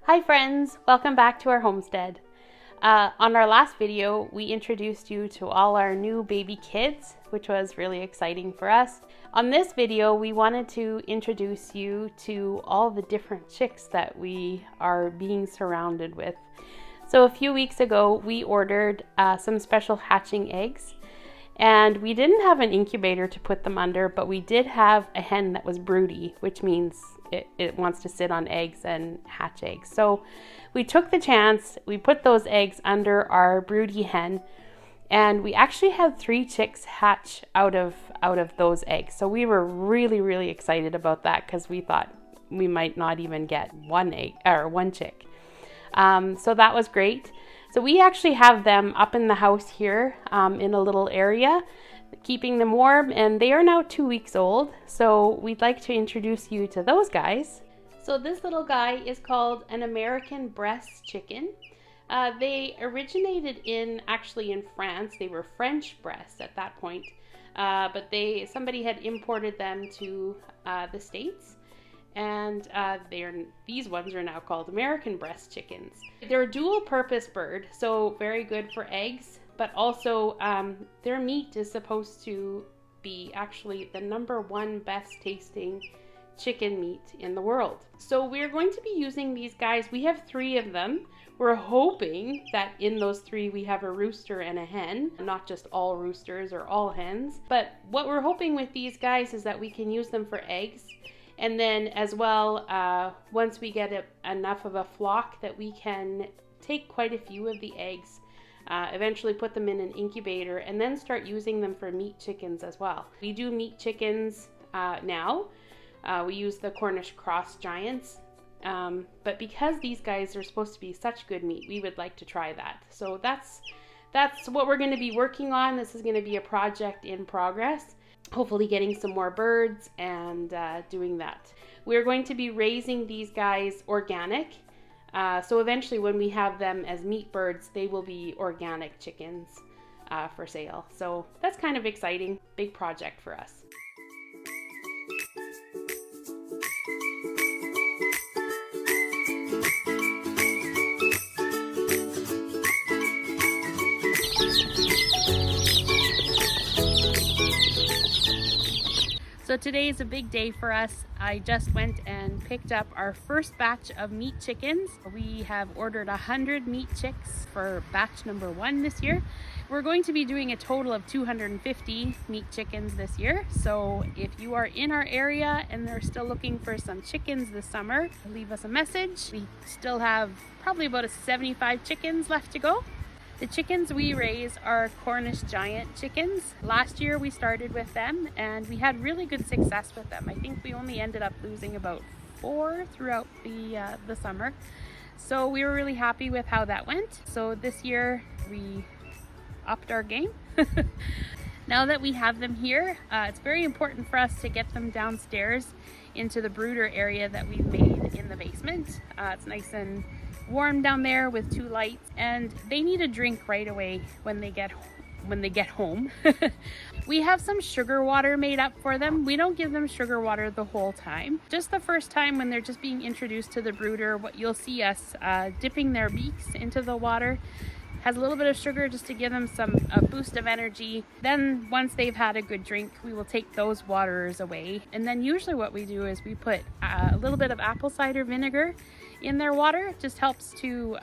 Hi friends, welcome back to our homestead. On our last video, we introduced you to all our new baby kids, which was really exciting for us. On this video, we wanted to introduce you to all the different chicks that we are being surrounded with. So a few weeks ago, we ordered some special hatching eggs, and we didn't have an incubator to put them under, but we did have a hen that was broody, which means it wants to sit on eggs and hatch eggs. So we took the chance, we put those eggs under our broody hen, and we actually had 3 chicks hatch out of those eggs. So we were really excited about that because we thought we might not even get one chick. So that was great. So we actually have them up in the house here in a little area, keeping them warm, and they are now 2 weeks old. So we'd like to introduce you to those guys. So this little guy is called an American breast chicken. They originated actually in France. They were French breasts at that point, but somebody had imported them to the States. And these ones are now called American breast chickens. They're a dual purpose bird, so very good for eggs, but also their meat is supposed to be actually the #1 best tasting chicken meat in the world. So we're going to be using these guys. We have 3 of them. We're hoping that in those 3 we have a rooster and a hen, not just all roosters or all hens. But what we're hoping with these guys is that we can use them for eggs. And then as well, once we get enough of a flock that we can take quite a few of the eggs, eventually put them in an incubator, and then start using them for meat chickens as well. We do meat chickens now. We use the Cornish cross giants. But because these guys are supposed to be such good meat, we would like to try that. So that's what we're going to be working on. This is going to be a project in progress. Hopefully getting some more birds and doing that. We're going to be raising these guys organic. So eventually when we have them as meat birds, they will be organic chickens for sale. So that's kind of exciting. Big project for us. So today is a big day for us. I just went and picked up our first batch of meat chickens. We have ordered 100 meat chicks for batch #1 this year. We're going to be doing a total of 250 meat chickens this year. So if you are in our area and they're still looking for some chickens this summer, leave us a message. We still have probably about 75 chickens left to go. The chickens we raise are Cornish giant chickens. Last year we started with them and we had really good success with them. I think we only ended up losing about 4 throughout the summer. So we were really happy with how that went. So this year we upped our game. Now that we have them here, it's very important for us to get them downstairs into the brooder area that we've made in the basement. It's nice and warm down there with 2 lights, and they need a drink right away when they get home. We have some sugar water made up for them. We don't give them sugar water the whole time. Just the first time when they're just being introduced to the brooder, what you'll see us dipping their beaks into the water. Has a little bit of sugar just to give them a boost of energy. Then once they've had a good drink, we will take those waters away. And then usually what we do is we put a little bit of apple cider vinegar in their water. It just helps to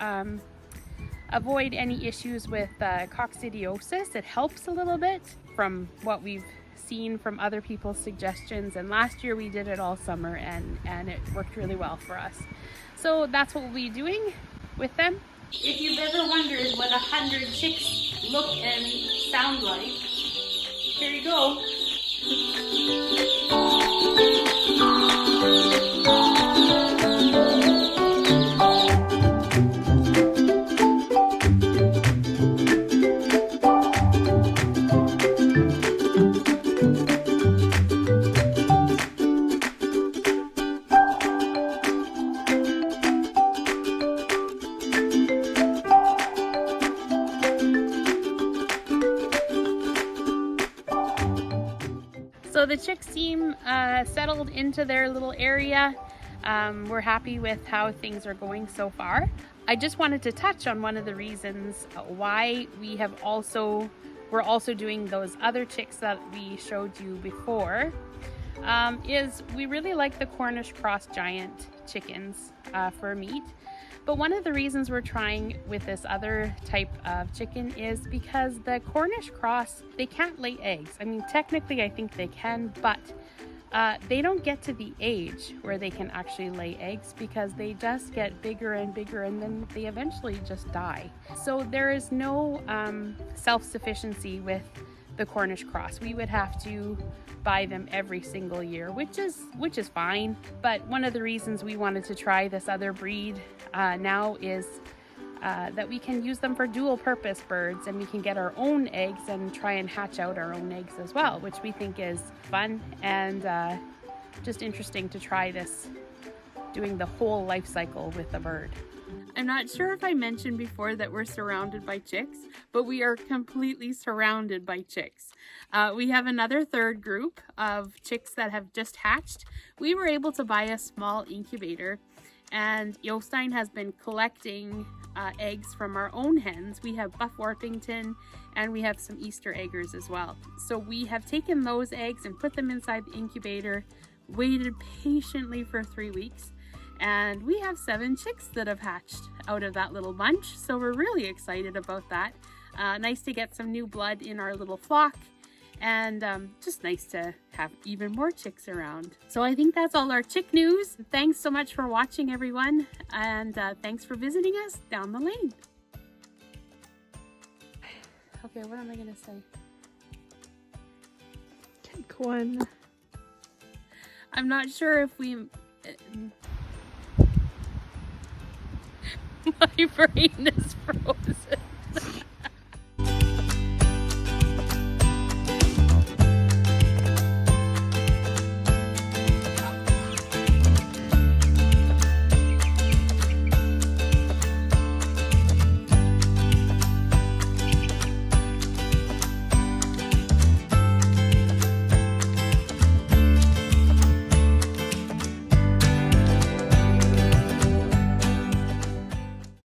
avoid any issues with coccidiosis. It helps a little bit from what we've seen from other people's suggestions. And last year we did it all summer and it worked really well for us. So that's what we'll be doing with them. If you've ever wondered what 100 chicks look and sound like, here you go. So the chicks seem settled into their little area. We're happy with how things are going so far. I just wanted to touch on one of the reasons why we're also doing those other chicks that we showed you before. Is we really like the Cornish cross giant chickens for meat. But one of the reasons we're trying with this other type of chicken is because the Cornish cross, they can't lay eggs. I mean, technically I think they can, but they don't get to the age where they can actually lay eggs because they just get bigger and bigger and then they eventually just die. So there is no self-sufficiency with the Cornish cross. We would have to buy them every single year, which is fine. But one of the reasons we wanted to try this other breed now is that we can use them for dual purpose birds, and we can get our own eggs and try and hatch out our own eggs as well, which we think is fun and just interesting to try this, doing the whole life cycle with a bird. I'm not sure if I mentioned before that we're surrounded by chicks, but we are completely surrounded by chicks. We have another third group of chicks that have just hatched. We were able to buy a small incubator, and Jostein has been collecting eggs from our own hens. We have Buff Orpington and we have some Easter eggers as well. So we have taken those eggs and put them inside the incubator, waited patiently for 3 weeks, and we have 7 chicks that have hatched out of that little bunch. So we're really excited about that. Nice to get some new blood in our little flock, and just nice to have even more chicks around. So I think that's all our chick news. Thanks so much for watching, everyone, and thanks for visiting us down the lane. Okay, what am I gonna say? Take one. I'm not sure if we... My brain is frozen.